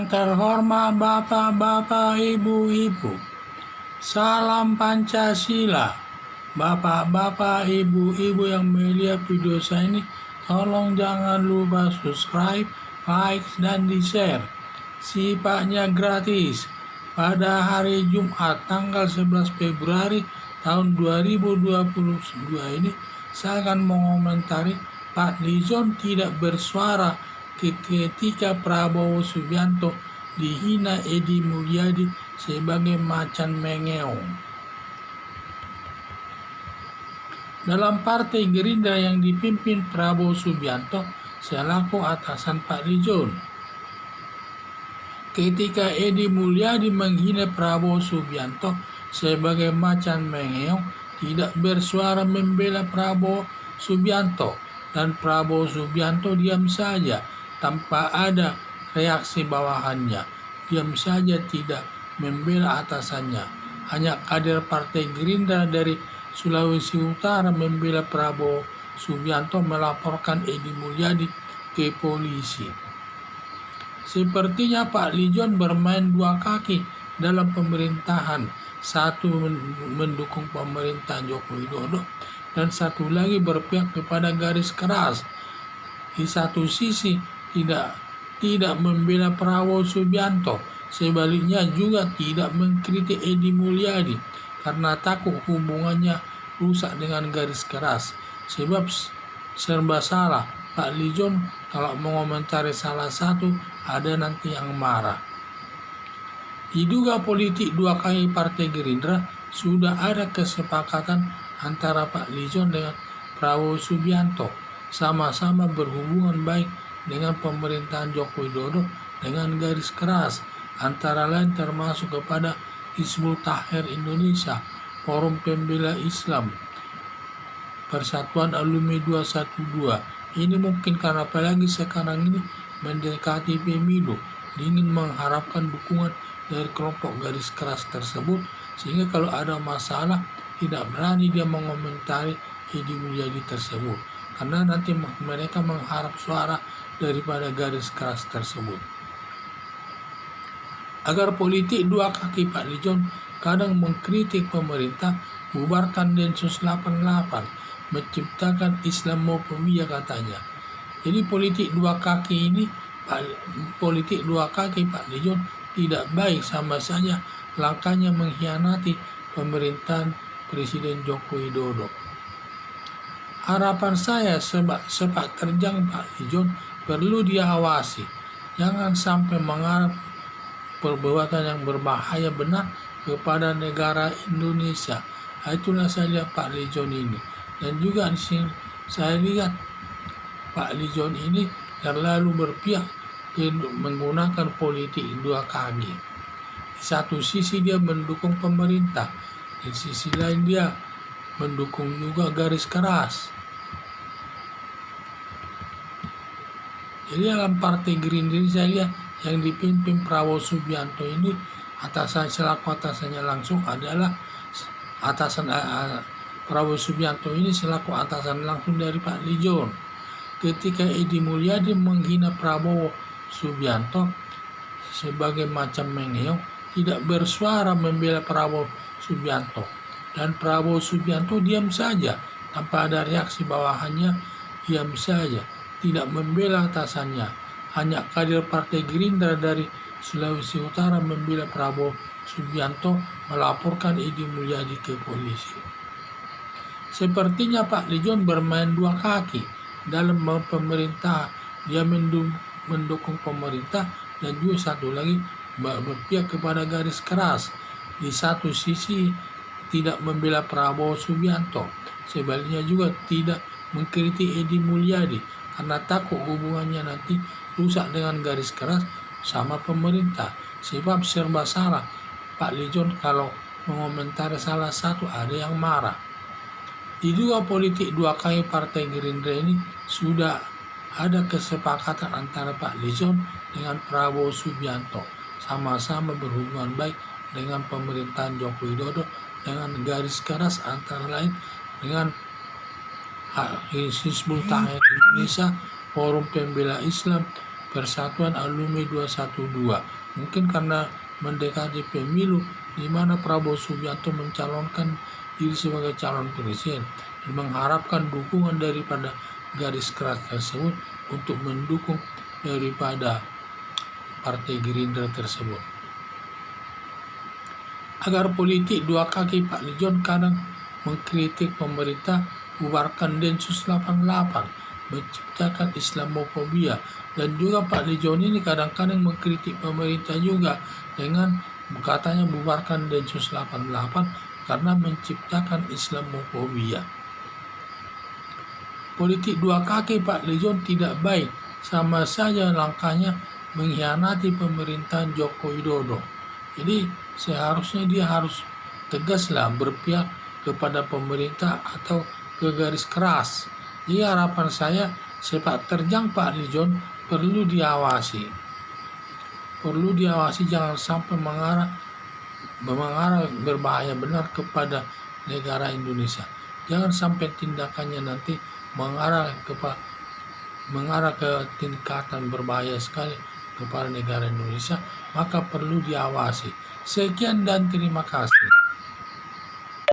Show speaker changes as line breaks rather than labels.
Yang terhormat Bapak-Bapak, Ibu-Ibu, salam Pancasila. Bapak-bapak, ibu-ibu yang melihat video saya ini, tolong jangan lupa subscribe, like, dan di-share. Sifatnya gratis. Pada hari Jumat tanggal 11 Februari tahun 2022 ini, saya akan mengomentari Pak Lizon tidak bersuara ketika Prabowo Subianto dihina Edi Mulyadi sebagai macan mengeong. Dalam Partai Gerindra yang dipimpin Prabowo Subianto selaku atasan Pak Lizon. Ketika Edi Mulyadi menghina Prabowo Subianto sebagai macan mengeong, tidak bersuara membela Prabowo Subianto, dan Prabowo Subianto diam saja tanpa ada reaksi bawahannya. Diam saja tidak membela atasannya. Hanya kader Partai Gerindra dari Sulawesi Utara membela Prabowo Subianto melaporkan Edi Mulyadi ke polisi. Sepertinya Pak Lizon bermain dua kaki dalam pemerintahan. Satu mendukung pemerintahan Joko Widodo dan satu lagi berpihak kepada garis keras. Di satu sisi tidak membela Prabowo Subianto, sebaliknya juga tidak mengkritik Edi Mulyadi karena takut hubungannya rusak dengan garis keras. Sebab serba salah. Pak Lizon kalau mengomentari salah satu, ada nanti yang marah. Diduga politik dua kaki Partai Gerindra, sudah ada kesepakatan antara Pak Lizon dengan Prabowo Subianto. Sama-sama berhubungan baik dengan pemerintahan Joko Widodo dengan garis keras. Antara lain termasuk kepada Hizbut Tahrir Indonesia, Forum Pembela Islam, Persatuan Alumni 212. Ini mungkin karena apalagi sekarang ini mendekati pemilu, ingin mengharapkan dukungan dari kelompok garis keras tersebut, sehingga kalau ada masalah tidak berani dia mengomentari Edi Mulyadi tersebut, karena nanti mereka mengharap suara daripada garis keras tersebut. Agar politik dua kaki Pak Lizon kadang mengkritik pemerintah, bubarkan Densus 88, menciptakan Islamofobia katanya. Jadi politik dua kaki ini, politik dua kaki Pak Lizon tidak baik, sama saja langkahnya mengkhianati pemerintahan Presiden Joko Widodo. Harapan saya sepak terjang Pak Lizon perlu diawasi, jangan sampai mengarah perbuatan yang berbahaya benar kepada negara Indonesia. Itulah saya lihat Pak Lizon ini. Dan juga di sini saya lihat Pak Lizon ini terlalu berpihak menggunakan politik dua kaki. Di satu sisi dia mendukung pemerintah, di sisi lain dia mendukung juga garis keras. Jadi dalam Partai Gerindra saya lihat yang dipimpin Prabowo Subianto ini, selaku atasannya langsung adalah atasan Prabowo Subianto ini selaku atasan langsung dari Pak Lizon. Ketika Edi Mulyadi menghina Prabowo Subianto sebagai macam mengeong, tidak bersuara membela Prabowo Subianto, dan Prabowo Subianto diam saja tanpa ada reaksi bawahannya, diam saja tidak membela atasannya. Hanya kader Partai Gerindra dari Sulawesi Utara membela Prabowo Subianto melaporkan Edi Mulyadi ke polisi. Sepertinya Pak Lizon bermain dua kaki dalam pemerintah. Dia mendukung pemerintah dan juga satu lagi berpihak kepada garis keras. Di satu sisi tidak membela Prabowo Subianto, sebaliknya juga tidak mengkritik Edi Mulyadi karena takut hubungannya nanti rusak dengan garis keras sama pemerintah. Sebab serba salah. Pak Lizon kalau mengomentari salah satu, ada yang marah. Diduga politik dua kaki Partai Gerindra ini sudah ada kesepakatan antara Pak Lizon dengan Prabowo Subianto. Sama-sama berhubungan baik dengan pemerintahan Joko Widodo dengan garis keras, antara lain dengan Hizbut Tahrir Indonesia, Forum Pembela Islam, Persatuan Alumni 212. Mungkin karena mendekati pemilu di mana Prabowo Subianto mencalonkan diri sebagai calon presiden dan mengharapkan dukungan daripada garis keras tersebut untuk mendukung daripada Partai Gerindra tersebut. Agar politik dua kaki, Pak Lijon kadang mengkritik pemerintah bubarkan Densus 88, menciptakan Islamofobia, dan juga Pak Lijon ini kadang-kadang mengkritik pemerintah juga dengan katanya bubarkan Densus 88 karena menciptakan Islamofobia. Politik dua kaki Pak Lijon tidak baik, sama saja langkahnya mengkhianati pemerintahan Joko Widodo. Jadi seharusnya dia harus tegaslah berpihak kepada pemerintah atau ke garis keras. Jadi harapan saya sepak terjang Pak Lijon perlu diawasi. Perlu diawasi, jangan sampai mengarah berbahaya benar kepada negara Indonesia. Jangan sampai tindakannya nanti mengarah ke tingkatan berbahaya sekali kepada negara Indonesia, maka perlu diawasi. Sekian dan terima kasih.